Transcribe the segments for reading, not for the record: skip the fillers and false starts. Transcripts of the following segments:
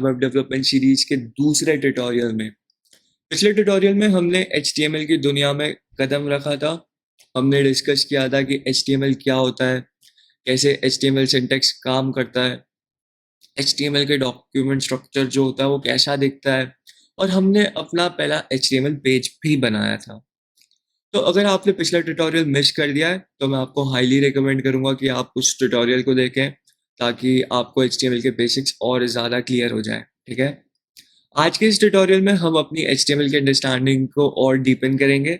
Web development series के दूसरे tutorial में। पिछले ट्यूटोरियल में हमने HTML की दुनिया में कदम रखा था। हमने डिस्कस किया था कि HTML क्या होता है, कैसे HTML सिंटैक्स काम करता है, HTML के डॉक्यूमेंट स्ट्रक्चर जो होता है वो कैसा दिखता है, और हमने अपना पहला HTML पेज भी बनाया था। तो अगर आपने पिछला ट्यूटोरियल मिस कर दिया है तो मैं आपको हाईली रिकमेंड करूंगा कि आप उस ट्यूटोरियल को देखें, ताकि आपको HTML के बेसिक्स और ज़्यादा क्लियर हो जाए। ठीक है, आज के इस ट्यूटोरियल में हम अपनी HTML की अंडरस्टैंडिंग को और डीपन करेंगे,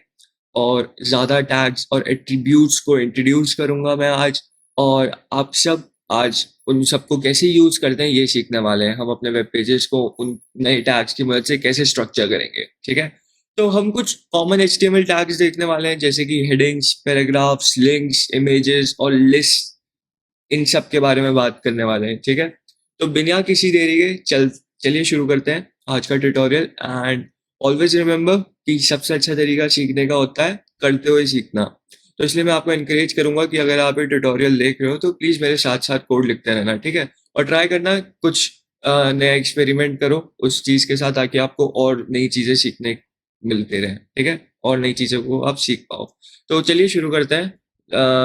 और ज़्यादा टैग्स और एट्रीब्यूट्स को इंट्रोड्यूस करूंगा मैं आज। और आप सब आज उन सबको कैसे यूज़ करते हैं ये सीखने वाले हैं। हम अपने वेब पेजेस को उन नए टैग्स की मदद से कैसे स्ट्रक्चर करेंगे। ठीक है, तो हम कुछ कॉमन HTML टैग्स देखने वाले हैं, जैसे कि हेडिंग्स, पैराग्राफ्स, लिंक्स, इमेजेस और लिस्ट। इन सब के बारे में बात करने वाले हैं। ठीक है, तो बिना किसी देरी के चलिए शुरू करते हैं आज का ट्यूटोरियल। एंड ऑलवेज रिमेंबर कि सबसे अच्छा तरीका सीखने का होता है करते हुए सीखना। तो इसलिए मैं आपको इनकरेज करूंगा कि अगर आप ये ट्यूटोरियल देख रहे हो तो प्लीज मेरे साथ साथ कोड लिखते रहना। ठीक है, और ट्राई करना कुछ नया एक्सपेरिमेंट करो उस चीज के साथ, ताकि आपको और नई चीजें सीखने मिलते रहे। ठीक है, और नई चीजों को आप सीख पाओ। तो चलिए शुरू करते हैं।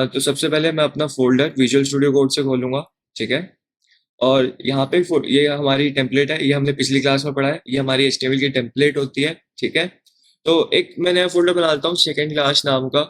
तो सबसे पहले मैं अपना फोल्डर विजुअल स्टूडियो कोड से खोलूंगा। ठीक है, और यहाँ पे ये हमारी टेम्पलेट है, ये हमने पिछली क्लास में पढ़ा है, ये हमारी HTML की टेम्पलेट होती है। ठीक है, तो एक मैं नया फोल्डर बनाता हूँ सेकेंड क्लास नाम का,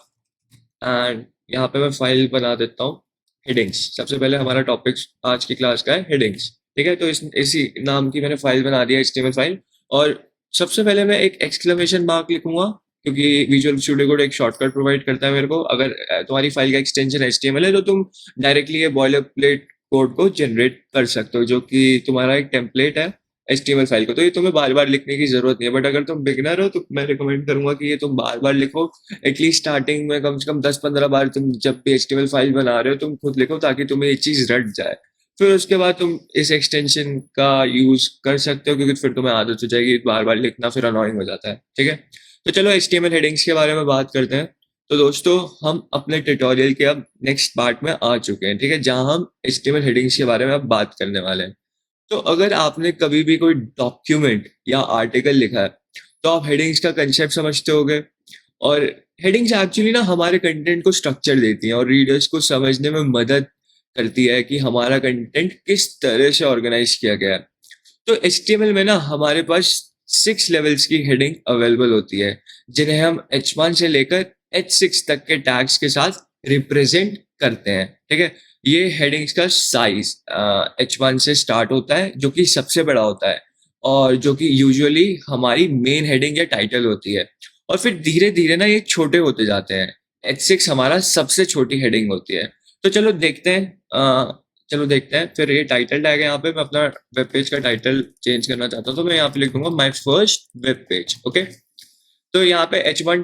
एंड यहाँ पे मैं फाइल बना देता हूँ हेडिंग्स। सबसे पहले हमारा टॉपिक आज की क्लास का है हेडिंग्स। ठीक है, तो इसी नाम की मैंने फाइल बना दिया HTML फाइल। और सबसे पहले मैं एक एक्सक्लेमेशन मार्क लिखूंगा, क्योंकि विजुअल स्टूडियो कोड एक शॉर्टकट प्रोवाइड करता है मेरे को। अगर तुम्हारी फाइल का एक्सटेंशन HTML है तो तुम डायरेक्टली ये बॉयलर प्लेट कोड को जनरेट कर सकते हो, जो कि तुम्हारा एक टेम्पलेट है HTML फाइल को। तो ये तुम्हें बार बार लिखने की जरूरत नहीं है, बट अगर तुम बिगिनर हो तो मैं रिकमेंड करूंगा कि ये तुम बार बार लिखो। एटलीस्ट स्टार्टिंग में कम से कम 10-15 बार तुम जब भी HTML फाइल बना रहे हो तुम खुद लिखो, ताकि तुम्हें ये चीज रट जाए। फिर उसके बाद तुम इस एक्सटेंशन का यूज कर सकते हो, क्योंकि फिर तुम्हें आदत हो जाएगी बार बार लिखना, फिर अनोइंग हो जाता है। ठीक है, तो चलो HTML हेडिंग्स के बारे में बात करते हैं। तो दोस्तों हम अपने ट्यूटोरियल के अब नेक्स्ट पार्ट में आ चुके हैं। ठीक है, जहां हम HTML हेडिंग्स के बारे में अब बात करने वाले हैं। तो अगर आपने कभी भी कोई डॉक्यूमेंट या आर्टिकल लिखा है तो आप हेडिंग्स का कंसेप्ट समझते होगे। और हेडिंग्स एक्चुअली ना हमारे कंटेंट को स्ट्रक्चर देती हैं और रीडर्स को समझने में मदद करती है कि हमारा कंटेंट किस तरह से ऑर्गेनाइज किया गया है। तो HTML में ना हमारे पास 6 लेवल्स की हेडिंग अवेलेबल होती है, जिन्हें हम H1 से लेकर H6 तक के टैग्स के साथ रिप्रेजेंट करते हैं। ठीक है, ये हेडिंग्स का साइज H1 से स्टार्ट होता है, जो कि सबसे बड़ा होता है, और जो कि यूजुअली हमारी मेन हेडिंग या टाइटल होती है। और फिर धीरे धीरे ना ये छोटे होते जाते हैं। H6 हमारा सबसे छोटी हेडिंग होती है। तो चलो देखते हैं। फिर ये टाइटल टैग है, यहाँ पे मैं अपना वेब पेज का टाइटल चेंज करना चाहता हूँ, तो मैं यहाँ पे लिख दूंगा my first web page. Okay, तो यहाँ पे H1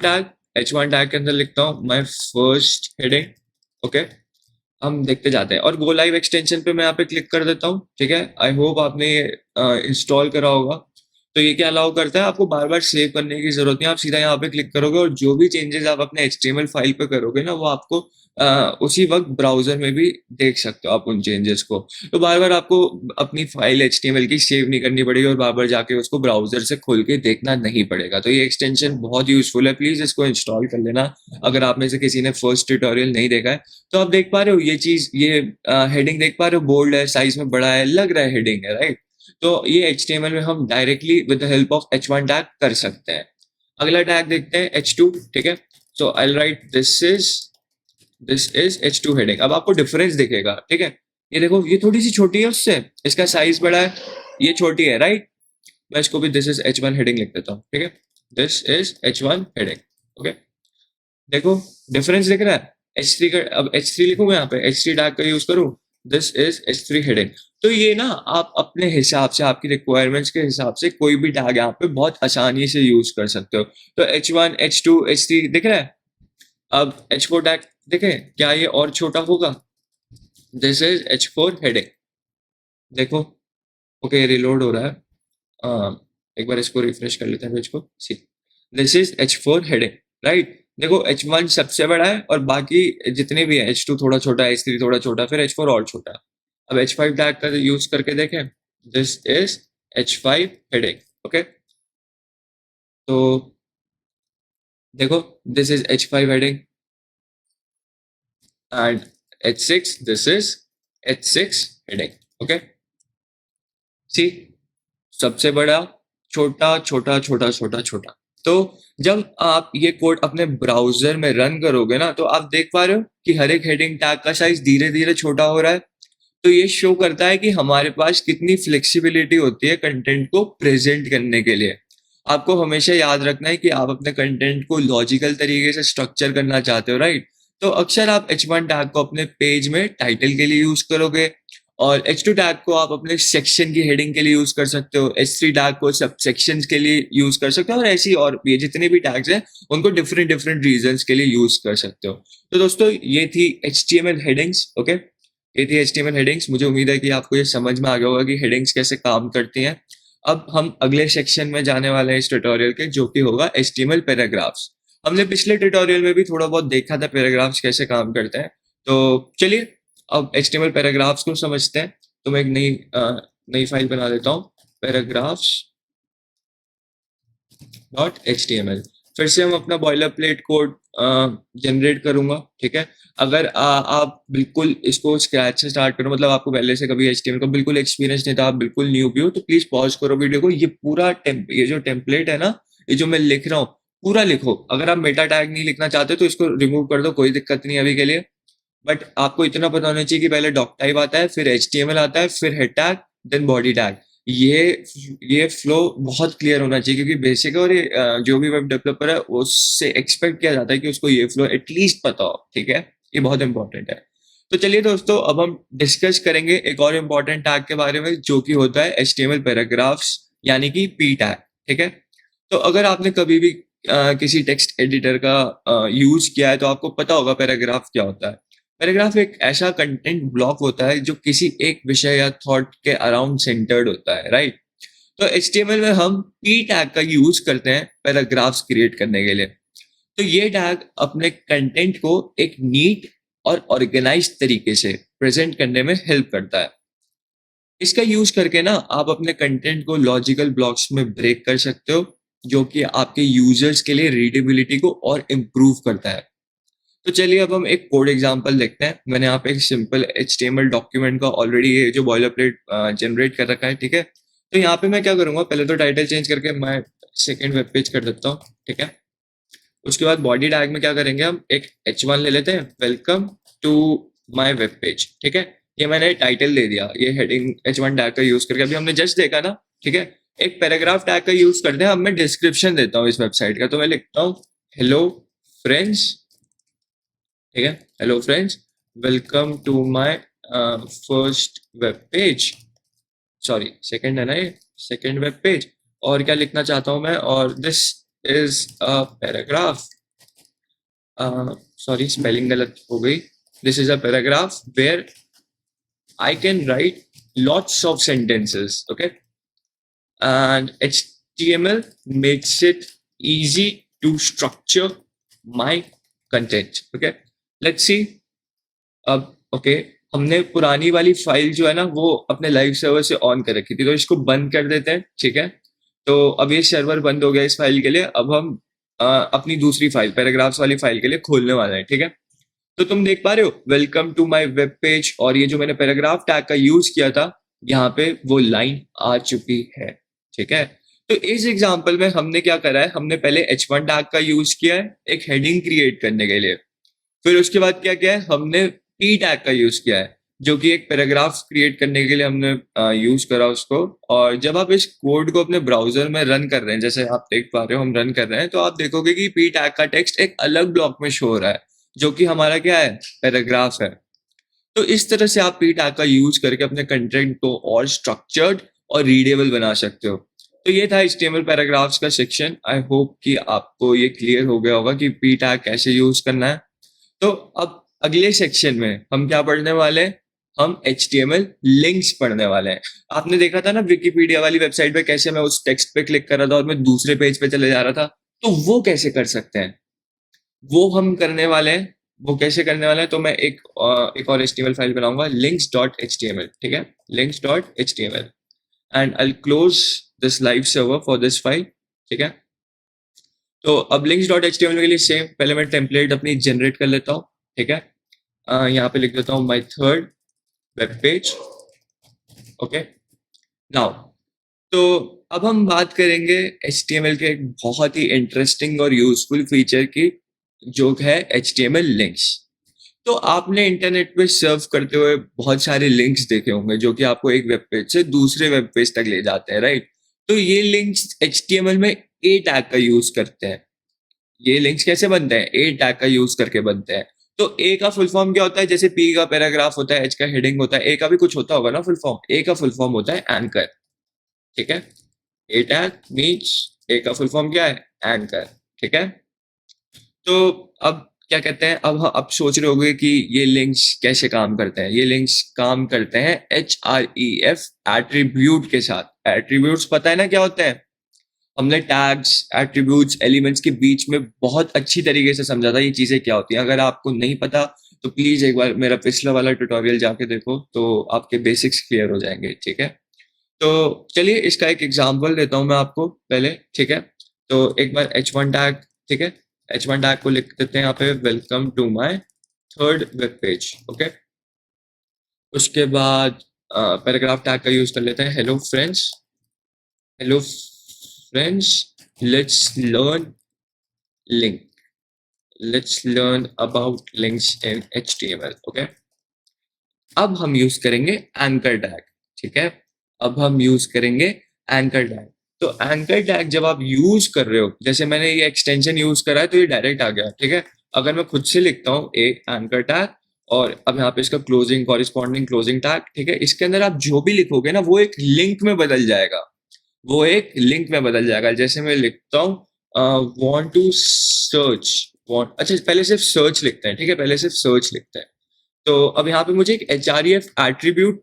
टैग के अंदर लिखता हूँ माई फर्स्ट हेडिंग। ओके, हम देखते जाते हैं, और गो लाइव एक्सटेंशन पे मैं यहाँ पे क्लिक कर देता हूँ। ठीक है, आई होप आपने इंस्टॉल करा होगा। तो ये क्या अलाउ करता है, आपको बार बार सेव करने की जरूरत नहीं, आप सीधा यहाँ पे क्लिक करोगे और जो भी चेंजेस आप अपने HTML फाइल पे करोगे ना, वो आपको उसी वक्त ब्राउजर में भी देख सकते हो आप उन चेंजेस को। तो बार बार आपको अपनी फाइल HTML की सेव नहीं करनी पड़ेगी, और बार बार जाके उसको ब्राउजर से खोल के देखना नहीं पड़ेगा। तो ये एक्सटेंशन बहुत यूजफुल है, प्लीज इसको इंस्टॉल कर लेना अगर आप में से किसी ने फर्स्ट ट्यूटोरियल नहीं देखा है। तो आप देख पा रहे हो ये चीज, ये हेडिंग देख पा रहे हो, बोल्ड है, साइज में बड़ा है, लग रहा है हेडिंग है, राइट। तो ये HTML में हम directly with the help of H1 tag कर सकते हैं। अगला टैग देखते हैं H2। ठीक है, so I write this is H2 heading. अब आपको डिफरेंस दिखेगा। ठीक है, ये देखो, ये थोड़ी सी छोटी है उससे, इसका साइज बड़ा है, ये छोटी है, राइट। मैं इसको भी दिस इज H1 हेडिंग लिख देता हूँ। ठीक है, this is H1 heading. Okay, देखो डिफरेंस दिख रहा है। H3 का, अब H3 लिखूं मैं यहाँ पे, H3 टैग का यूज करूं, दिस इज H3 हेडिंग। तो ये ना आप अपने हिसाब से, आपकी रिक्वायरमेंट्स के हिसाब से कोई भी टैग यहाँ पे बहुत आसानी से यूज कर सकते हो। तो H1, H2, H3 दिख रहा है। अब H4 टैग देखें, क्या ये और छोटा होगा? This is H4 heading. देखो, ओके रिलोड हो रहा है। एक बार इसको रिफ्रेश कर लेते हैं पेज को। See, this is H4 heading, right. देखो H1 सबसे बड़ा है और बाकी जितने भी है, H2 थोड़ा छोटा है, H3 थोड़ा छोटा, फिर H4 और छोटा। अब H5 टैग का यूज करके देखें, this is h5 heading. Okay, तो देखो, this is h5 heading and h6, this is h6 heading. Okay, see, सबसे बड़ा, छोटा छोटा छोटा छोटा छोटा। तो जब आप ये कोड अपने ब्राउजर में रन करोगे ना, तो आप देख पा रहे हो कि हर एक हेडिंग टैग का साइज धीरे धीरे छोटा हो रहा है। तो ये शो करता है कि हमारे पास कितनी फ्लेक्सिबिलिटी होती है कंटेंट को प्रेजेंट करने के लिए। आपको हमेशा याद रखना है कि आप अपने कंटेंट को लॉजिकल तरीके से स्ट्रक्चर करना चाहते हो, राइट? तो अक्सर आप H1 टैग को अपने पेज में टाइटल के लिए यूज करोगे, और H2 टैग को आप अपने सेक्शन की हेडिंग के लिए यूज कर सकते हो, H3 टैग को सब सेक्शंस के लिए यूज कर सकते हो, और ऐसी और ये जितने भी टैग्स हैं उनको डिफरेंट डिफरेंट रीजंस के लिए यूज कर सकते हो। तो दोस्तों, ये थी HTML हेडिंग्स। ओके, ये थी HTML हेडिंग्स। मुझे उम्मीद है कि आपको ये समझ में आ गया होगा कि हेडिंग्स कैसे काम करती हैं। अब हम अगले सेक्शन में जाने वाले हैं इस ट्यूटोरियल के, जो कि होगा HTML पैराग्राफ्स। हमने पिछले ट्यूटोरियल में भी थोड़ा बहुत देखा था पैराग्राफ्स कैसे काम करते हैं। तो चलिए अब HTML पैराग्राफ्स को समझते हैं। तो मैं एक नई फाइल बना देता हूँ, पैराग्राफ्स डॉट HTML। फिर से हम अपना बॉयलर प्लेट कोड जनरेट करूंगा, ठीक है। अगर आप बिल्कुल इसको स्क्रैच से स्टार्ट करो, मतलब आपको पहले से कभी HTML का बिल्कुल एक्सपीरियंस नहीं था, आप बिल्कुल न्यू भी हो, तो प्लीज पॉज करो वीडियो को। ये जो टेम्पलेट है ना, ये जो मैं लिख रहा हूँ, पूरा लिखो। अगर आप मेटा टैग नहीं लिखना चाहते तो इसको रिमूव कर दो, कोई दिक्कत नहीं अभी के लिए। बट आपको इतना पता होना चाहिए कि पहले डॉक टाइप आता है, फिर HTML आता है, फिर head tag, then body tag. ये ये फ्लो बहुत क्लियर होना चाहिए, क्योंकि बेसिक और ये जो भी वेब डेवलपर है उससे एक्सपेक्ट किया जाता है कि उसको ये फ्लो एटलीस्ट पता हो, ठीक है। ये बहुत इंपॉर्टेंट है। तो चलिए दोस्तों, अब हम डिस्कस करेंगे एक और इम्पॉर्टेंट टैग के बारे में, जो कि होता है HTML पैराग्राफ्स, यानी कि P टैग, ठीक है। तो अगर आपने कभी भी किसी टेक्स्ट एडिटर का यूज किया है, तो आपको पता होगा पैराग्राफ क्या होता है। पैराग्राफ एक ऐसा कंटेंट ब्लॉक होता है जो किसी एक विषय या थॉट के अराउंड सेंटर्ड होता है, राइट? तो HTML में हम P टैग का यूज करते हैं पैराग्राफ्स क्रिएट करने के लिए। तो ये टैग अपने कंटेंट को एक नीट और ऑर्गेनाइज्ड तरीके से प्रेजेंट करने में हेल्प करता है। इसका यूज करके ना आप अपने कंटेंट को लॉजिकल ब्लॉक्स में ब्रेक कर सकते हो, जो कि आपके यूजर्स के लिए रीडेबिलिटी को और इम्प्रूव करता है। तो चलिए अब हम एक कोड एग्जांपल देखते हैं। मैंने यहाँ पे एक सिंपल HTML डॉक्यूमेंट का ऑलरेडी ये जो बॉयलर प्लेट जनरेट कर रखा है, ठीक है। तो यहाँ पे मैं क्या करूंगा, पहले तो टाइटल चेंज करके मैं सेकेंड वेब पेज कर देता हूँ, ठीक है। उसके बाद बॉडी टैग में क्या करेंगे, हम एक H1 ले लेते हैं, welcome to my web page, ठीक है। ये मैंने टाइटल दे दिया, ये हेडिंग H1 टैग का यूज करके अभी हमने जस्ट देखा ना, ठीक है। एक पैराग्राफ टैग का यूज करते हैं। अब मैं डिस्क्रिप्शन देता हूँ इस वेबसाइट का, तो मैं लिखता हूँ हेलो फ्रेंड्स, ठीक है। Hello friends, welcome to my first web page, sorry second है ना ये, सेकंड वेब पेज। और क्या लिखना चाहता हूं मैं, और this is a paragraph, sorry spelling गलत हो गई। This is a paragraph where I can write lots of sentences, okay, and HTML makes it easy to structure my content. Okay, let's see. अब ओके, हमने पुरानी वाली file जो है ना, वो अपने लाइव सर्वर से ऑन कर रखी थी, तो इसको बंद कर देते हैं, ठीक है। तो अब ये सर्वर बंद हो गया इस फाइल के लिए। अब हम अपनी दूसरी फाइल, पैराग्राफ्स वाली फाइल के लिए खोलने वाले हैं, ठीक है। तो तुम देख पा रहे हो, welcome to my web page, और ये जो मैंने पैराग्राफ टैग का यूज किया था, यहाँ पे वो लाइन आ चुकी है, ठीक है। तो इस एग्जांपल में हमने क्या करा है, हमने पहले H1 टैग का यूज किया है एक हेडिंग क्रिएट करने के लिए। फिर उसके बाद क्या किया है, हमने P टैग का यूज किया है, जो कि एक पैराग्राफ क्रिएट करने के लिए हमने यूज करा उसको। और जब आप इस कोड को अपने ब्राउजर में रन कर रहे हैं, जैसे आप देख पा रहे हो हम रन कर रहे हैं, तो आप देखोगे कि P टैग का टेक्स्ट एक अलग ब्लॉक में शो हो रहा है, जो कि हमारा क्या है, पैराग्राफ है। तो इस तरह से आप P टैग का यूज करके अपने कंटेंट को और स्ट्रक्चर्ड और रीडेबल बना सकते हो। तो ये था HTML पैराग्राफ्स का सेक्शन। आई होप कि आपको ये क्लियर हो गया होगा कि P टैग कैसे यूज करना है। तो अब अगले सेक्शन में हम क्या पढ़ने वाले हैं, हम HTML लिंक्स पढ़ने वाले हैं। आपने देखा था ना विकिपीडिया वाली वेबसाइट पे कैसे मैं उस टेक्स्ट पे क्लिक कर रहा था और मैं दूसरे पेज पे चले जा रहा था, तो वो कैसे कर सकते हैं, वो हम करने वाले हैं। वो कैसे करने वाले हैं, तो मैं एक और HTML फाइल बनाऊंगा, links.html, ठीक है, links.html। And I close this live server for this file, ठीक है। तो अब links.html के लिए सेम, पहले मैं टेम्पलेट अपनी जनरेट कर लेता हूँ, ठीक है। यहाँ पे लिख देता हूँ my third web page, okay. Now तो अब हम बात करेंगे HTML के एक बहुत ही इंटरेस्टिंग और यूजफुल फीचर की, जो है HTML लिंक्स। तो आपने इंटरनेट पे सर्फ करते हुए बहुत सारे लिंक्स देखे होंगे जो कि आपको एक वेब पेज से दूसरे वेब पेज तक ले जाते हैं, राइट। तो ये लिंक्स HTML में ए टैग का यूज करते हैं। ये लिंक्स कैसे बनते हैं? ए टैग का यूज करके बनते हैं। तो ए का फुल फॉर्म क्या होता है? जैसे पी का पैराग्राफ होता है, एच का हेडिंग होता है, ए का भी कुछ होता होगा ना फुल फॉर्म। ए का फुल फॉर्म होता है एंकर, ठीक है। ए टैग मीन्स, ए का फुल फॉर्म क्या है? एंकर, ठीक है। तो अब क्या कहते हैं, अब सोच रहे होंगे कि ये लिंक्स कैसे काम करते हैं। ये लिंक्स काम करते हैं href एट्रीब्यूट के साथ। एट्रीब्यूट्स पता है ना क्या होते हैं? हमने टैग्स, एट्रीब्यूट्स, एलिमेंट्स के बीच में बहुत अच्छी तरीके से समझा था ये चीजें क्या होती हैं। अगर आपको नहीं पता तो प्लीज एक बार मेरा पिछला वाला ट्यूटोरियल जाके देखो, तो आपके बेसिक्स क्लियर हो जाएंगे, ठीक है। तो चलिए इसका एक एग्जांपल देता हूं मैं आपको पहले, ठीक है। तो एक बार h1 टैग, ठीक है, h1 टैग को लिख देते हैं यहाँ पे, welcome to my third web page, okay. उसके बाद पैराग्राफ टैग का यूज कर लेते हैं, hello friends, hello friends, let's learn link, let's learn about links in HTML, okay. अब हम यूज करेंगे एंकर टैग, ठीक है। अब हम यूज करेंगे एंकर टैग। तो एंकर टैग जब आप यूज कर रहे हो, जैसे मैंने ये एक्सटेंशन यूज करा है तो ये डायरेक्ट आ गया, ठीक है। अगर मैं खुद से लिखता हूँ एक एंकर टैग, और अब यहाँ पे इसका क्लोजिंग, कॉरिस्पॉन्डिंग क्लोजिंग टैग, ठीक है, इसके अंदर आप जो भी लिखोगे ना वो एक लिंक में बदल जाएगा, वो एक लिंक में बदल जाएगा। जैसे मैं लिखता हूँ वांट टू सर्च, वांट, अच्छा पहले सिर्फ सर्च लिखते हैं, ठीक है, पहले सिर्फ सर्च लिखते हैं। तो अब यहाँ पे मुझे एक href एट्रीब्यूट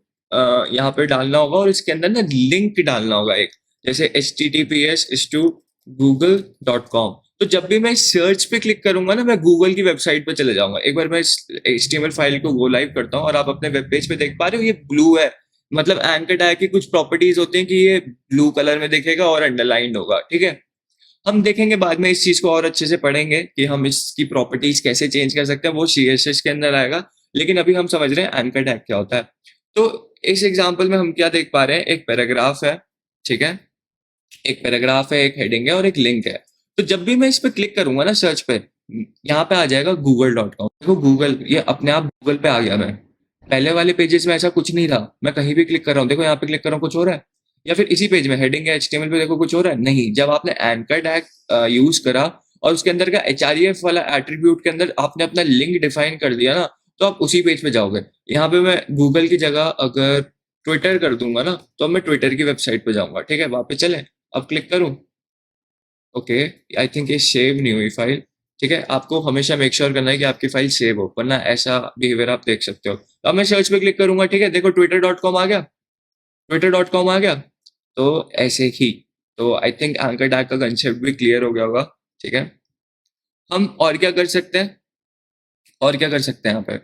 यहाँ पे डालना होगा, और इसके अंदर ना लिंक डालना होगा एक, जैसे https://google.com। तो जब भी मैं सर्च पे क्लिक करूंगा ना, मैं गूगल की वेबसाइट पे चले जाऊंगा। एक बार मैं इस HTML फाइल को गो लाइव करता हूँ, और आप अपने वेब पेज पे देख पा रहे हो ये ब्लू है। मतलब एंकर टैग की कुछ प्रॉपर्टीज होती हैं कि ये ब्लू कलर में दिखेगा और अंडरलाइंड होगा, ठीक है। हम देखेंगे बाद में इस चीज को और अच्छे से पढ़ेंगे कि हम इसकी प्रॉपर्टीज कैसे चेंज कर सकते हैं, वो CSS के अंदर आएगा। लेकिन अभी हम समझ रहे हैं एंकर टैग क्या होता है। तो इस एग्जांपल में हम क्या देख पा रहे हैं, एक पैराग्राफ है, ठीक है, एक पैराग्राफ है, एक हेडिंग है और एक लिंक है। तो जब भी मैं इस पे क्लिक करूंगा ना सर्च पे, यहाँ पे आ जाएगा google.com। देखो गूगल, ये अपने आप गूगल पे आ गया। मैं पहले वाले पेजेस में ऐसा कुछ नहीं था, मैं कहीं भी क्लिक कर रहा हूँ, देखो यहाँ पे क्लिक कर रहा हूँ कुछ हो रहा है, या फिर इसी पेज में हेडिंग है HTML पे देखो कुछ हो रहा है, नहीं। जब आपने एंकर टैग यूज करा और उसके अंदर का href वाला एट्रीब्यूट के अंदर आपने अपना लिंक डिफाइन कर दिया ना, तो आप उसी पेज पे जाओगे। यहाँ पे मैं गूगल की जगह अगर ट्विटर कर दूंगा ना, तो अब मैं ट्विटर की वेबसाइट पे जाऊंगा, ठीक है। वहां पे चले, अब क्लिक करूं, ओके, आई थिंक ये सेव नहीं हुई फाइल, ठीक है। आपको हमेशा मेक श्योर करना है कि आपकी फाइल सेव हो, वरना ऐसा बिहेवियर आप देख सकते हो। अब मैं सर्च पे क्लिक करूंगा, ठीक है, देखो twitter.com आ गया, twitter.com आ गया। तो ऐसे ही, तो आई थिंक एंकर टैग का कंसेप्ट भी क्लियर हो गया होगा, ठीक है। हम और क्या कर सकते हैं, और क्या कर सकते हैं यहाँ पे,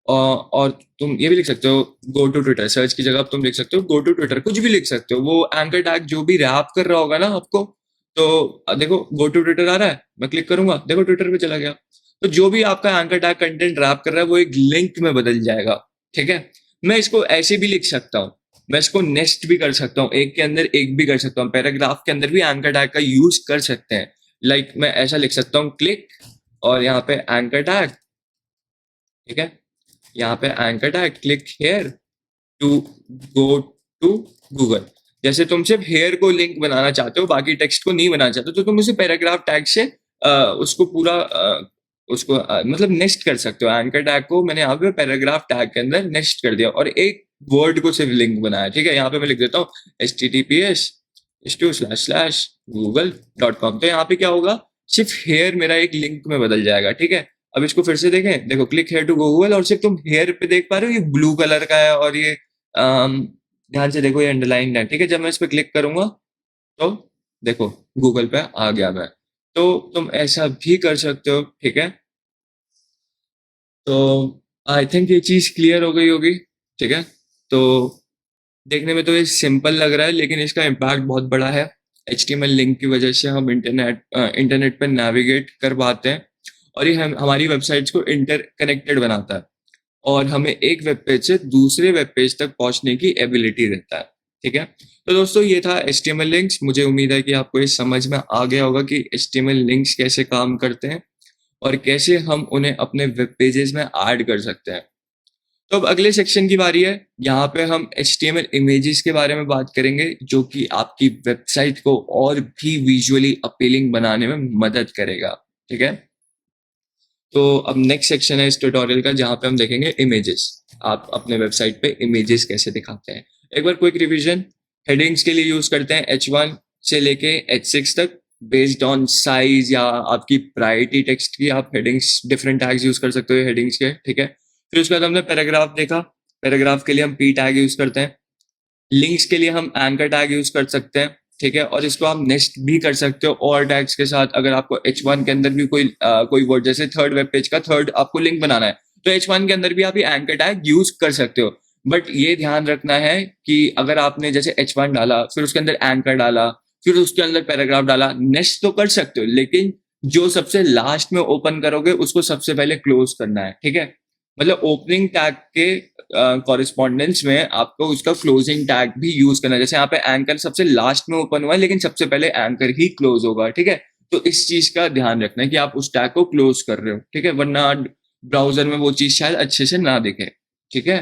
और तुम ये भी लिख सकते हो गो टू ट्विटर, सर्च की जगह तुम लिख सकते हो गो टू ट्विटर, कुछ भी लिख सकते हो। वो एंकर टैग जो भी रैप कर रहा होगा ना आपको, तो देखो गो टू ट्विटर आ रहा है, मैं क्लिक करूंगा, देखो ट्विटर पे चला गया। तो जो भी आपका एंकर टैग कंटेंट रैप कर रहा है वो एक लिंक में बदल जाएगा, ठीक है। मैं इसको ऐसे भी लिख सकता हूँ, मैं इसको नेक्स्ट भी कर सकता हूँ, एक के अंदर एक भी कर सकता हूँ। पैराग्राफ के अंदर भी एंकर टैग का यूज कर सकते हैं। लाइक मैं ऐसा लिख सकता हूँ, क्लिक, और यहाँ पे एंकर टैग, ठीक है, यहाँ पे anchor tag, click here to go to Google. जैसे तुम सिर्फ हेयर को लिंक बनाना चाहते हो, बाकी टेक्स्ट को नहीं बनाना चाहते, तो तुम उसे पैराग्राफ टैग से उसको पूरा उसको मतलब नेक्स्ट कर सकते हो। एंकर टैग को मैंने यहाँ पे पैराग्राफ टैग के अंदर नेक्स्ट कर दिया, और एक वर्ड को सिर्फ लिंक बनाया, ठीक है। यहाँ पे मैं लिख देता हूँ https://google.com। तो यहाँ पे क्या होगा, सिर्फ हेयर मेरा एक लिंक में बदल जाएगा, ठीक है। अब इसको फिर से देखें, देखो क्लिक हेयर टू गूगल, और सिर्फ तुम हेयर पे देख पा रहे हो ये ब्लू कलर का है, और ये ध्यान से देखो ये अंडरलाइन है, ठीक है। जब मैं इस पे क्लिक करूंगा तो देखो गूगल पे आ गया मैं। तो तुम ऐसा भी कर सकते हो, ठीक है। तो आई थिंक ये चीज क्लियर हो गई होगी, ठीक है। तो देखने में तो ये सिंपल लग रहा है, लेकिन इसका इम्पैक्ट बहुत बड़ा है। HTML लिंक की वजह से हम इंटरनेट पर नेविगेट कर पाते हैं, और ये हमारी वेबसाइट्स को इंटर कनेक्टेड बनाता है, और हमें एक वेब पेज से दूसरे वेब पेज तक पहुंचने की एबिलिटी देता है। ठीक है, तो दोस्तों ये था HTML लिंक्स। मुझे उम्मीद है कि आपको ये समझ में आ गया होगा कि HTML लिंक्स कैसे काम करते हैं और कैसे हम उन्हें अपने वेब पेजेस में ऐड कर सकते हैं। तो अब अगले सेक्शन की बारी है। यहाँ पे हम HTML इमेजेस के बारे में बात करेंगे, जो कि आपकी वेबसाइट को और भी विजुअली अपीलिंग बनाने में मदद करेगा। ठीक है, तो अब नेक्स्ट सेक्शन है इस ट्यूटोरियल का, जहाँ पे हम देखेंगे इमेजेस। आप अपने वेबसाइट पे इमेजेस कैसे दिखाते हैं। एक बार क्विक रिवीजन। हेडिंग्स के लिए यूज करते हैं H1 से लेके H6 तक, बेस्ड ऑन साइज या आपकी प्रायोरिटी टेक्स्ट की आप हेडिंग्स डिफरेंट टैग्स यूज कर सकते हो हेडिंग्स के। ठीक है, फिर उसके बाद हमने पैराग्राफ देखा। पैराग्राफ के लिए हम P टैग यूज करते हैं। लिंक्स के लिए हम एंकर टैग यूज कर सकते हैं। ठीक है, और इसको आप नेक्स्ट भी कर सकते हो और टैग्स के साथ। अगर आपको H1 के अंदर भी कोई वर्ड, जैसे थर्ड वेब पेज का थर्ड आपको लिंक बनाना है, तो H1 के अंदर भी आप ये एंकर टैग यूज कर सकते हो। बट ये ध्यान रखना है कि अगर आपने जैसे H1 डाला, फिर उसके अंदर एंकर डाला, फिर उसके अंदर पैराग्राफ डाला, नेक्स्ट तो कर सकते हो, लेकिन जो सबसे लास्ट में ओपन करोगे उसको सबसे पहले क्लोज करना है। ठीक है, मतलब ओपनिंग टैग के कॉरेस्पॉन्डेंस में आपको उसका क्लोजिंग टैग भी यूज करना है। जैसे यहाँ पे एंकर सबसे लास्ट में ओपन हुआ है, लेकिन सबसे पहले एंकर ही क्लोज होगा। ठीक है, तो इस चीज का ध्यान रखना है कि आप उस टैग को क्लोज कर रहे हो। ठीक है, वरना ब्राउजर में वो चीज शायद अच्छे से ना दिखे। ठीक है,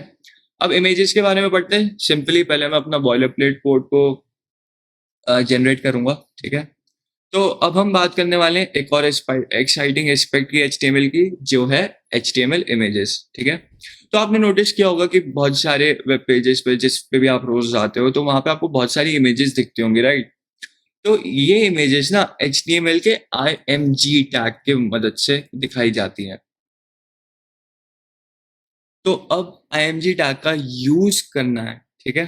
अब इमेजेस के बारे में पढ़ते हैं। सिंपली पहले मैं अपना बॉयलर प्लेट कोड को जनरेट करूंगा। ठीक है, तो अब हम बात करने वाले हैं एक और एक्साइटिंग एस्पेक्ट की HTML की, जो है HTML इमेजेस। ठीक है, तो आपने नोटिस किया होगा कि बहुत सारे वेब पेजेस पे, जिस पे भी आप रोज जाते हो, तो वहां पे आपको बहुत सारी इमेजेस दिखती होंगी, राइट। तो ये इमेजेस ना HTML के IMG टैग की मदद से दिखाई जाती हैं। तो अब IMG टैग का यूज करना है। ठीक है,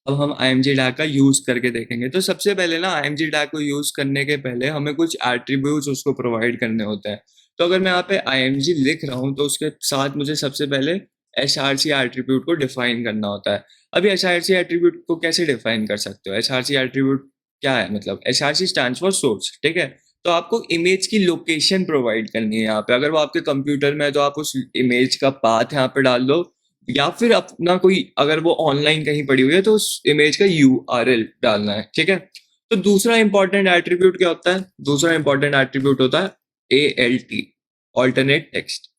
अब हम IMG टैग का यूज करके देखेंगे। तो सबसे पहले ना IMG टैग को यूज करने के पहले हमें कुछ एट्रीब्यूट्स उसको प्रोवाइड करने होते हैं। तो अगर मैं यहाँ पे IMG लिख रहा हूँ, तो उसके साथ मुझे सबसे पहले SRC एट्रीब्यूट को डिफाइन करना होता है। अभी SRC एट्रीब्यूट को कैसे डिफाइन कर सकते हो? SRC एट्रीब्यूट क्या है? मतलब SRC स्टैंड्स फॉर सोर्स। ठीक है, तो आपको इमेज की लोकेशन प्रोवाइड करनी है यहाँ पे। अगर वो आपके कंप्यूटर में है, तो आप उस इमेज का पाथ यहाँ पे डाल दो, या फिर अपना कोई, अगर वो ऑनलाइन कहीं पड़ी हुई है, तो उस इमेज का URL डालना है। ठीक है, तो दूसरा इंपॉर्टेंट एट्रीब्यूट क्या होता है? दूसरा इंपॉर्टेंट एट्रीब्यूट होता है ALT, ऑल्टरनेट टेक्स्ट।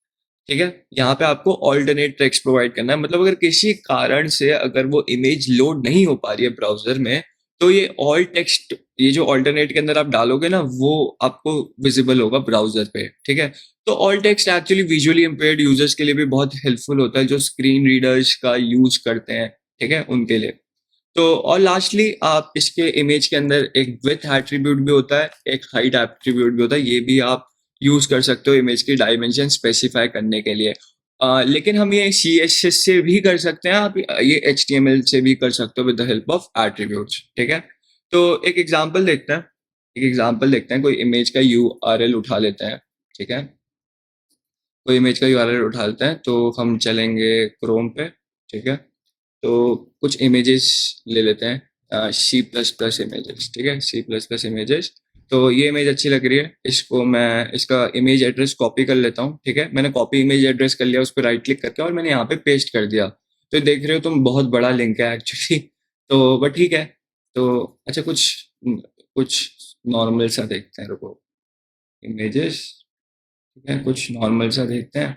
ठीक है, यहाँ पे आपको ऑल्टरनेट टेक्स्ट प्रोवाइड करना है। मतलब अगर किसी कारण से अगर वो इमेज लोड नहीं हो पा रही है ब्राउजर में, तो ये ऑल टेक्स्ट, ये जो ऑल्टरनेट के अंदर आप डालोगे ना, वो आपको विजिबल होगा ब्राउजर पे। ठीक है, तो all text actually visually impaired users के लिए भी बहुत हेल्पफुल होता है, जो स्क्रीन रीडर्स का यूज करते हैं। ठीक है, उनके लिए। तो और लास्टली आप इसके इमेज के अंदर एक विड्थ एट्रीब्यूट भी होता है, एक हाइट एट्रीब्यूट भी होता है। ये भी आप यूज कर सकते हो इमेज की डायमेंशन स्पेसिफाई करने के लिए। लेकिन हम ये CSS से भी कर सकते हैं, आप ये HTML से भी कर सकते हो with the help of attributes. ठीक है, तो एक एग्जांपल देखते हैं। एक एग्जांपल देखते हैं, कोई इमेज का URL उठा लेते हैं। ठीक है, कोई इमेज का URL उठा लेते हैं, तो हम चलेंगे क्रोम पे। ठीक है, तो कुछ इमेजेस ले लेते हैं, C++ इमेजेस। ठीक है, C++ इमेजेस। तो ये इमेज अच्छी लग रही है, इसको मैं इसका इमेज एड्रेस कॉपी कर लेता हूँ। ठीक है, मैंने कॉपी इमेज एड्रेस कर लिया, उस पर राइट क्लिक करके, और मैंने यहाँ पे पेस्ट कर दिया। तो देख रहे हो तुम, बहुत बड़ा लिंक है एक्चुअली। तो बट ठीक है। तो अच्छा, कुछ नॉर्मल सा देखते हैं, रुको। इमेजेस। ठीक है, कुछ नॉर्मल सा देखते हैं।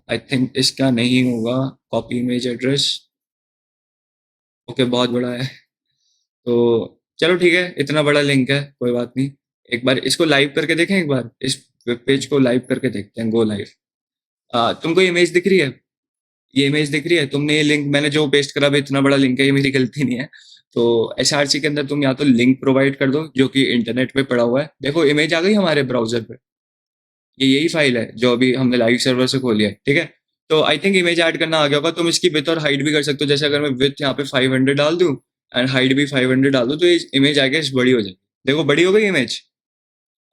आई थिंक इसका नहीं होगा कॉपी इमेज एड्रेस। ओके, बहुत बड़ा है। तो चलो ठीक है, इतना बड़ा लिंक है, कोई बात नहीं। एक बार इसको लाइव करके देखें, एक बार इस वेब पेज को लाइव करके देखते हैं। Go live. तुमको इमेज दिख रही है? ये इमेज दिख रही है? तुमने ये लिंक, मैंने जो पेस्ट करा, भाई इतना बड़ा लिंक है, ये मेरी गलती नहीं है। तो SRC के अंदर तुम या तो लिंक प्रोवाइड कर दो जो कि इंटरनेट पे पड़ा हुआ है। देखो इमेज आ गई हमारे ब्राउजर पे। ये यही फाइल है जो अभी हमने लाइव सर्वर से खोली है। ठीक है, तो आई थिंक इमेज ऐड करना आ गया होगा। तुम इसकी विड्थ और हाइट भी कर सकते हो। जैसे अगर मैं विड्थ यहाँ पे 500 डाल दूं एंड हाइट भी 500 डाल दूं, तो ये इमेज आई गेस बड़ी हो जाएगी। देखो बड़ी हो गई इमेज।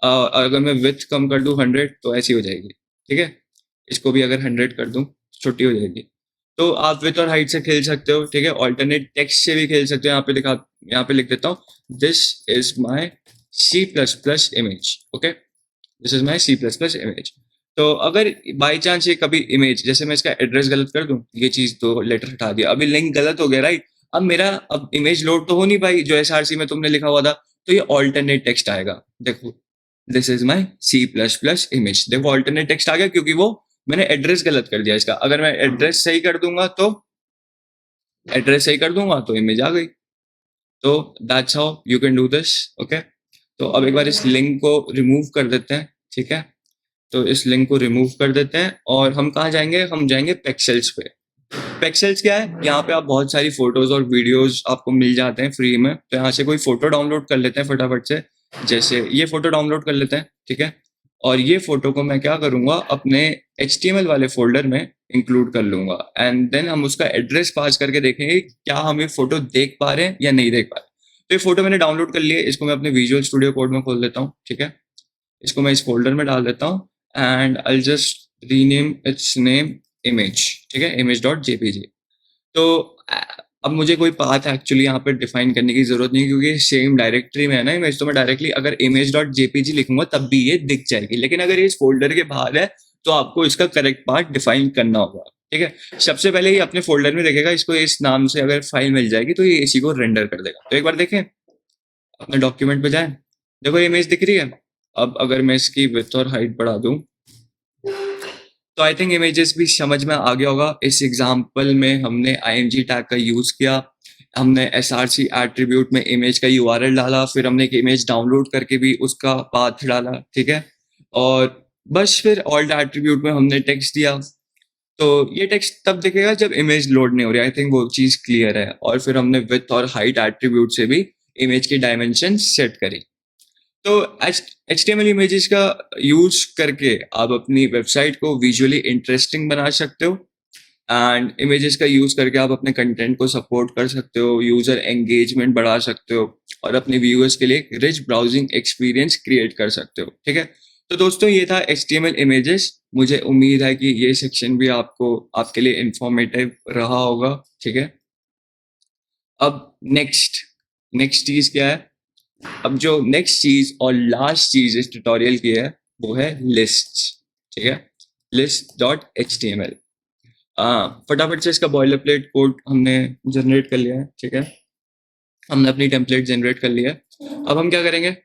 अगर मैं विड्थ कम कर दूं 100, तो ऐसी हो जाएगी। ठीक है, इसको भी अगर 100 कर दूं, छोटी हो जाएगी। तो आप विथ और हाइट से खेल सकते हो, ठीक है। ऑल्टरनेट टेक्स्ट से भी खेल सकते हो। यहाँ पे लिख देता हूँ, this is my C++ image, okay, this is my C++ image. तो अगर बाई चांस ये कभी इमेज, जैसे मैं इसका एड्रेस गलत कर दूं, ये चीज तो लेटर हटा दिया, अभी लिंक गलत हो गया, राइट। अब इमेज लोड तो हो नहीं पाई जो SRC में तुमने लिखा हुआ था, तो ये ऑल्टरनेट टेक्स्ट आएगा। देखो, this is my C++ image, देखो ऑल्टरनेट टेक्स्ट आ गया, क्योंकि वो मैंने एड्रेस गलत कर दिया इसका। अगर मैं एड्रेस सही कर दूंगा तो इमेज आ गई। तो that's how you can do this, okay. तो अब एक बार इस लिंक को रिमूव कर देते हैं, ठीक है। तो इस लिंक को रिमूव कर देते हैं और हम कहाँ जाएंगे, हम जाएंगे पेक्सेल्स पे। पेक्सेल्स क्या है, यहाँ पे आप बहुत सारी फोटोज और वीडियोस आपको मिल जाते हैं फ्री में। तो यहाँ से कोई फोटो डाउनलोड कर लेते हैं फटाफट से। जैसे ये फोटो डाउनलोड कर लेते हैं, ठीक है। और ये फोटो को मैं क्या करूंगा, अपने HTML वाले फोल्डर में इंक्लूड कर लूंगा, एंड देन हम उसका एड्रेस पास करके देखेंगे क्या हम ये फोटो देख पा रहे हैं या नहीं देख पा रहे। तो ये फोटो मैंने डाउनलोड कर लिया है, इसको मैं अपने विजुअल स्टूडियो कोड में खोल देता हूँ, ठीक है। इसको मैं इस फोल्डर में डाल देता हूँ and I just rename it's name image, ठीक है, image.jpg। तो अब मुझे कोई पाथ एक्चुअली यहाँ पे डिफाइन करने की जरूरत नहीं, क्योंकि सेम डायरेक्टरी में है ना इमेज। तो मैं डायरेक्टली अगर image.jpg लिखूंगा तब भी ये दिख जाएगी। लेकिन अगर ये इस फोल्डर के बाहर है तो आपको इसका करेक्ट पाथ डिफाइन करना होगा, ठीक है। सबसे पहले ये अपने फोल्डर में देखेगा, इसको इस नाम से अगर फाइल मिल जाएगी तो ये इसी को रेंडर कर देगा। तो एक बार देखें, अपने डॉक्यूमेंट पे जाएं, देखो ये इमेज दिख रही है। अब अगर मैं इसकी विड्थ और हाइट बढ़ा दूं तो आई थिंक इमेजेस भी समझ में आ गया होगा। इस एग्जांपल में हमने img टैग का यूज किया, हमने src एट्रीब्यूट में इमेज का URL डाला, फिर हमने एक इमेज डाउनलोड करके भी उसका पाथ डाला, ठीक है। और बस फिर ऑल्ट एट्रीब्यूट में हमने टेक्स्ट दिया। तो ये टेक्स्ट तब दिखेगा जब इमेज लोड नहीं हो रही। आई थिंक वो चीज क्लियर है। और फिर हमने विड्थ और हाइट एट्रीब्यूट से भी इमेज की डायमेंशन सेट करी। तो HTML इमेजेस का यूज करके आप अपनी वेबसाइट को विजुअली इंटरेस्टिंग बना सकते हो, एंड इमेजेस का यूज करके आप अपने कंटेंट को सपोर्ट कर सकते हो, यूजर एंगेजमेंट बढ़ा सकते हो और अपने व्यूअर्स के लिए एक रिच ब्राउजिंग एक्सपीरियंस क्रिएट कर सकते हो, ठीक है। तो दोस्तों ये था HTML इमेजेस। मुझे उम्मीद है कि ये सेक्शन भी आपके लिए इंफॉर्मेटिव रहा होगा, ठीक है। अब नेक्स्ट चीज क्या है, अब जो नेक्स्ट चीज और लास्ट चीज इस ट्यूटोरियल की है वो है लिस्ट, ठीक है, list.html। फटाफट से इसका बॉयलर प्लेट कोड हमने जनरेट कर लिया है, ठीक है। हमने अपनी टेम्पलेट जनरेट कर लिया है। अब हम क्या करेंगे,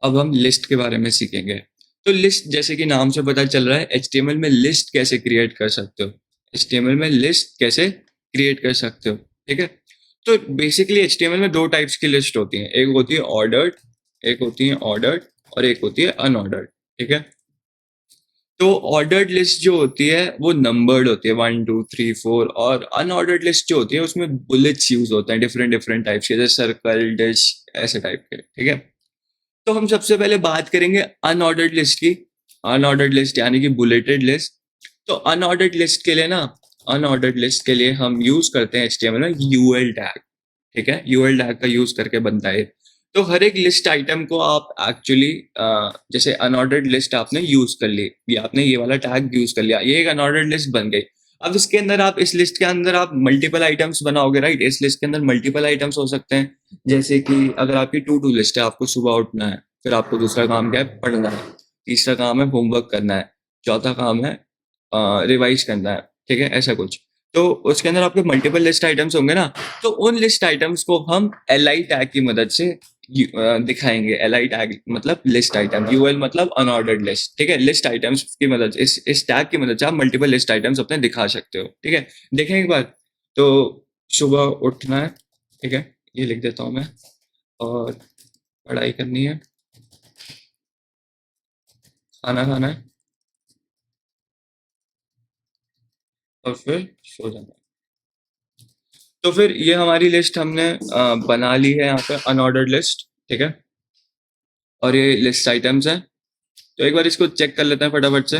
अब हम लिस्ट के बारे में सीखेंगे। तो लिस्ट, जैसे कि नाम से पता चल रहा है, HTML में लिस्ट कैसे क्रिएट कर सकते हो, HTML में लिस्ट कैसे क्रिएट कर सकते हो, ठीक है। तो बेसिकली HTML में दो टाइप्स की लिस्ट होती हैं, एक होती है ऑर्डर्ड और एक होती है अनऑर्डर्ड, ठीक है। तो ऑर्डर्ड लिस्ट जो होती है वो नंबर्ड होती है 1 2 3 4, और अनऑर्डर्ड लिस्ट जो होती है उसमें बुलेट्स यूज होते हैं डिफरेंट टाइप्स के, जैसे सर्कल, डैश, ऐसे टाइप के, ठीक है। तो हम सबसे पहले बात करेंगे अनऑर्डर्ड लिस्ट की। अनऑर्डर्ड लिस्ट यानी कि बुलेटेड लिस्ट। तो अनऑर्डर्ड लिस्ट के लिए हम यूज करते हैं HTML में UL टैग, ठीक है। UL टैग का यूज करके बनता है। तो हर एक लिस्ट आइटम को आप एक्चुअली, जैसे अनऑर्डर्ड लिस्ट आपने यूज कर ली, आपने ये वाला टैग यूज कर लिया, ये एक अनऑर्डर्ड लिस्ट बन गई। अब इसके अंदर आप, इस लिस्ट के अंदर आप मल्टीपल आइटम्स बनाओगे, राइट। इस लिस्ट के अंदर मल्टीपल आइटम्स हो सकते हैं, जैसे कि अगर आपकी टू डू लिस्ट है, आपको सुबह उठना है, फिर आपको दूसरा काम क्या है, पढ़ना है, तीसरा काम है होमवर्क करना है, चौथा काम है रिवाइज करना है, ठीक है, ऐसा कुछ। तो उसके अंदर आपके मल्टीपल लिस्ट आइटम्स होंगे ना, तो उन लिस्ट आइटम्स को हम li टैग की मदद से दिखाएंगे। li टैग मतलब लिस्ट आइटम, UL मतलब अनऑर्डर्ड लिस्ट, ठीक है। लिस्ट आइटम्स की मदद, इस टैग की मदद से आप मल्टीपल लिस्ट आइटम्स अपने दिखा सकते हो, ठीक है। देखें एक बार, तो सुबह उठना है, ठीक है, ये लिख देता हूँ मैं, और पढ़ाई करनी है, खाना खाना है, और फिर सो जाना है। तो फिर ये हमारी लिस्ट हमने बना ली है यहाँ पे, अनऑर्डर्ड लिस्ट, ठीक है। और ये लिस्ट आइटम्स है। तो एक बार इसको चेक कर लेते हैं फटाफट से।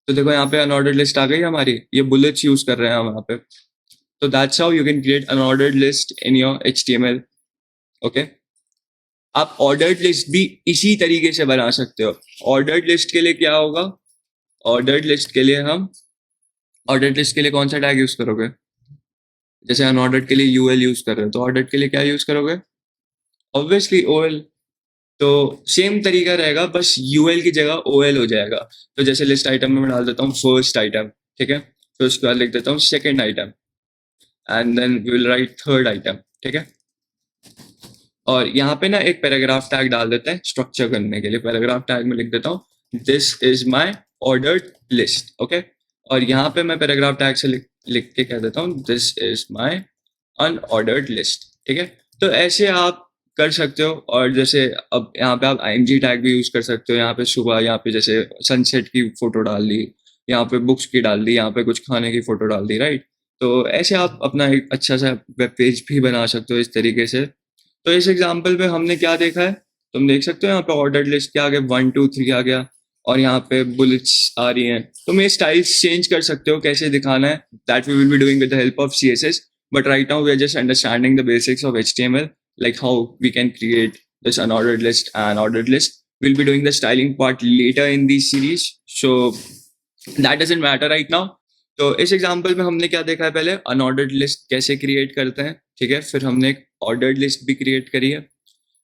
तो देखो यहाँ पे अनऑर्डर्ड लिस्ट आ गई हमारी, ये बुलेट्स यूज कर रहे हैं हम यहाँ पे। तो that's how you can create unordered list in your HTML, okay. आप ऑर्डर्ड लिस्ट भी इसी तरीके से बना सकते हो। ऑर्डर्ड लिस्ट के लिए क्या होगा, ऑर्डर्ड लिस्ट के लिए हम ऑर्डर्ड लिस्ट के लिए कौन सा टैग यूज करोगे? जैसे अनऑर्डर्ड के लिए यूएल यूज कर रहे हो, तो ऑर्डर्ड के लिए क्या यूज करोगे? Obviously OL. तो सेम तरीका रहेगा, बस यूएल की जगह ओएल हो जाएगा। तो जैसे लिस्ट आइटम में मैं डाल देता हूँ फर्स्ट आइटम, ठीक है, फिर उसके बाद लिख देता हूँ second item, and then we will write third item, ठीक है। और यहाँ पे ना एक पैराग्राफ टैग डाल देते हैं स्ट्रक्चर करने के लिए। पैराग्राफ टैग में लिख देता हूँ this is my ordered list, okay. और यहाँ पे मैं पैराग्राफ टैग से लिख के कह देता हूँ this is my unordered list, ठीक है। तो ऐसे आप कर सकते हो। और जैसे अब यहाँ पे आप आईएमजी टैग भी यूज कर सकते हो। यहाँ पे सुबह, यहाँ पे जैसे सनसेट की फोटो डाल दी, यहाँ पे बुक्स की डाल दी, यहाँ पे कुछ खाने की फोटो डाल दी, राइट। तो ऐसे आप अपना एक अच्छा सा वेब पेज भी बना सकते हो इस तरीके से। तो इस एग्जाम्पल में हमने क्या देखा है, तुम देख सकते हो यहाँ पे ऑर्डर लिस्ट क्या आ गया, 1 2 3 आ गया, और यहाँ पे बुलेट्स आ रही हैं। तुम ये स्टाइल्स चेंज कर सकते हो कैसे दिखाना है, that we will be doing with the help of CSS, but right now we are just understanding the basics of HTML, like how we can create this unordered list and ordered list. We'll be doing the styling part later in the series, so that doesn't matter right now. तो इस example में हमने क्या देखा है, पहले unordered list कैसे create करते हैं, ठीक है, फिर हमने एक ऑर्डर्ड लिस्ट भी क्रिएट करी है।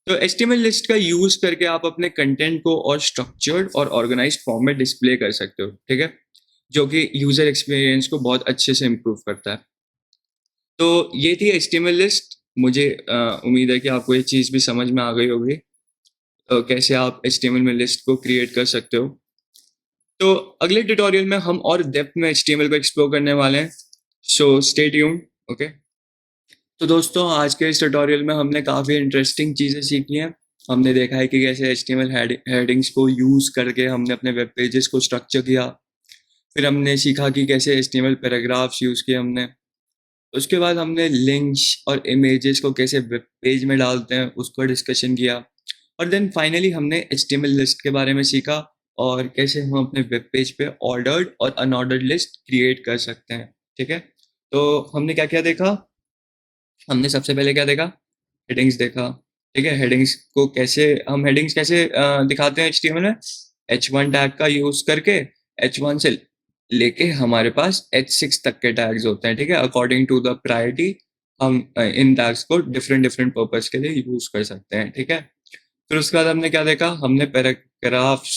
तो HTML लिस्ट का यूज करके आप अपने कंटेंट को और स्ट्रक्चर्ड और ऑर्गेनाइज्ड फॉर्म में डिस्प्ले कर सकते हो, ठीक है, जो कि यूजर एक्सपीरियंस को बहुत अच्छे से इम्प्रूव करता है। तो ये थी HTML लिस्ट। मुझे उम्मीद है कि आपको ये चीज़ भी समझ में आ गई होगी, कैसे आप HTML में लिस्ट को क्रिएट कर सकते हो। तो अगले ट्यूटोरियल में हम और डेप्थ में HTML को एक्सप्लोर करने वाले हैं, सो स्टे ट्यून्ड, ओके। तो दोस्तों, आज के इस ट्यूटोरियल में हमने काफ़ी इंटरेस्टिंग चीज़ें सीखी हैं। हमने देखा है कि कैसे HTML हेडिंग्स को यूज़ करके हमने अपने वेब पेजेस को स्ट्रक्चर किया। फिर हमने सीखा कि कैसे HTML पैराग्राफ्स यूज़ किए हमने। उसके बाद हमने लिंक्स और इमेजेस को कैसे वेब पेज में डालते हैं उसका डिस्कशन किया। और देन फाइनली हमने HTML लिस्ट के बारे में सीखा और कैसे हम अपने वेब पेज पे ऑर्डर्ड और अनऑर्डर्ड लिस्ट क्रिएट कर सकते हैं, ठीक है। तो हमने क्या क्या देखा, हमने सबसे पहले क्या देखा, हेडिंग्स देखा, ठीक है। हेडिंग्स कैसे दिखाते हैं HTML में, H1 टैग का यूज करके, H1 से लेके हमारे पास H6 तक के टैग्स होते हैं, ठीक है। अकॉर्डिंग टू द प्रायोरिटी हम इन टैग्स को डिफरेंट डिफरेंट पर्पस के लिए यूज कर सकते हैं, ठीक है। फिर उसके बाद हमने क्या देखा, हमने पैराग्राफ्स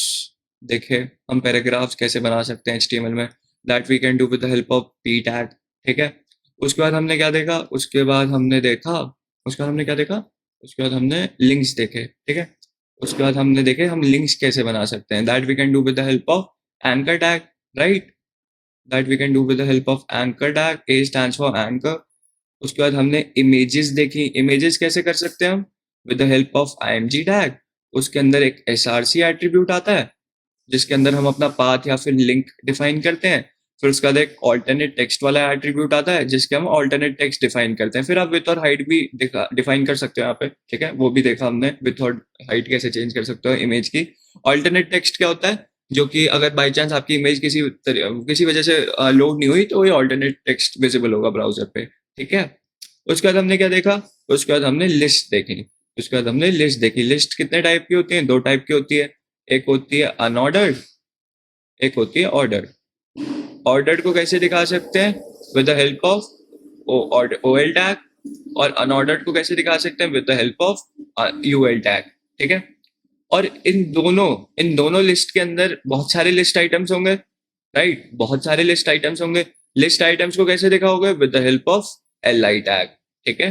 देखे, हम पैराग्राफ्स कैसे बना सकते हैं HTML में, that we can do with the help of p tag, ठीक है। उसके बाद हमने क्या देखा, उसके बाद हमने क्या देखा, उसके बाद हमने लिंक्स देखे, ठीक है। उसके बाद हमने देखे हम लिंक्स कैसे बना सकते हैं, that we can do with the help of anchor tag, right, that we can do with the help of anchor tag, A stands for anchor. उसके बाद हमने इमेजेस देखी, इमेजेस कैसे कर सकते हैं हम, with the help of IMG tag. उसके अंदर एक src एट्रीब्यूट आता है जिसके अंदर हम अपना पाथ या फिर लिंक डिफाइन करते हैं। फिर उसके बाद एक ऑल्टरनेट टेक्स्ट वाला एट्रीब्यूट आता है जिसके हम ऑल्टरनेट टेक्स्ट डिफाइन करते हैं। फिर आप विथ और हाइट भी डिफाइन कर सकते हो यहाँ पे, ठीक है, वो भी देखा हमने, विथ और हाइट कैसे चेंज कर सकते हो इमेज की। ऑल्टरनेट टेक्स्ट क्या होता है, जो कि अगर बाई चांस आपकी इमेज किसी वजह से लोड नहीं हुई तो ये ऑल्टरनेट टेक्स्ट विजिबल होगा ब्राउजर पे, ठीक है। उसके बाद हमने क्या देखा, उसके बाद हमने लिस्ट देखी। लिस्ट कितने टाइप की होती है, 2 टाइप की होती है, एक होती है अनऑर्डर्ड, एक होती है ऑर्डर्ड। ऑर्डर्ड को कैसे दिखा सकते हैं, with the help of OL tag, और अनऑर्डर्ड को कैसे दिखा सकते हैं, with the help of UL tag, ठीक है। और इन दोनों लिस्ट के अंदर बहुत सारे लिस्ट आइटम्स होंगे, राइट, बहुत सारे लिस्ट आइटम्स होंगे। लिस्ट आइटम्स को कैसे दिखाओगे, with the help of LI tag, ठीक है।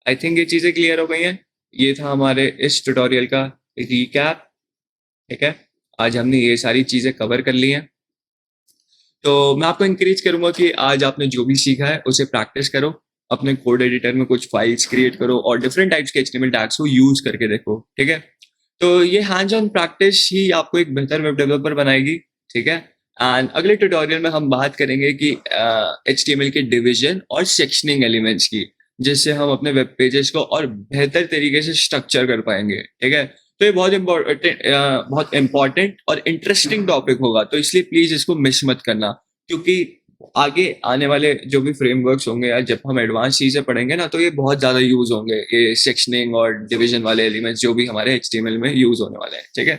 आई थिंक ये चीजें क्लियर हो गई हैं। ये था हमारे इस ट्यूटोरियल का रिकैप, ठीक है। आज हमने ये सारी चीजें कवर कर ली हैं। तो मैं आपको इंकरेज करूंगा कि आज आपने जो भी सीखा है उसे प्रैक्टिस करो, अपने कोड एडिटर में कुछ फाइल्स क्रिएट करो और डिफरेंट टाइप्स के HTML टैग्स को यूज करके देखो, ठीक है। तो ये हैंड्स ऑन प्रैक्टिस ही आपको एक बेहतर वेब डेवलपर बनाएगी, ठीक है। एंड अगले ट्यूटोरियल में हम बात करेंगे कि HTML के डिवीजन और सेक्शनिंग एलिमेंट्स की, जिससे हम अपने वेब पेजेस को और बेहतर तरीके से स्ट्रक्चर कर पाएंगे, ठीक है। तो ये बहुत इंपॉर्टेंट और इंटरेस्टिंग टॉपिक होगा, तो इसलिए प्लीज इसको मिस मत करना, क्योंकि आगे आने वाले जो भी फ्रेमवर्क्स होंगे या जब हम एडवांस चीजें पढ़ेंगे ना, तो ये बहुत ज्यादा यूज होंगे, ये सेक्शनिंग और डिवीजन वाले एलिमेंट्स जो भी हमारे HTML में यूज होने वाले हैं, ठीक है।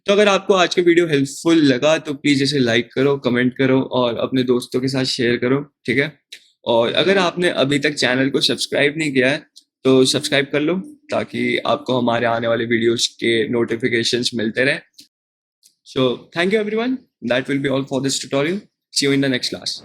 तो अगर आपको आज का वीडियो हेल्पफुल लगा तो प्लीज़ इसे लाइक करो, कमेंट करो और अपने दोस्तों के साथ शेयर करो, ठीक है? और अगर आपने अभी तक चैनल को सब्सक्राइब नहीं किया है तो सब्सक्राइब कर लो ताकि आपको हमारे आने वाले वीडियोस के नोटिफिकेशंस मिलते रहें। So thank you everyone. That will be all for this tutorial. See you in the next class.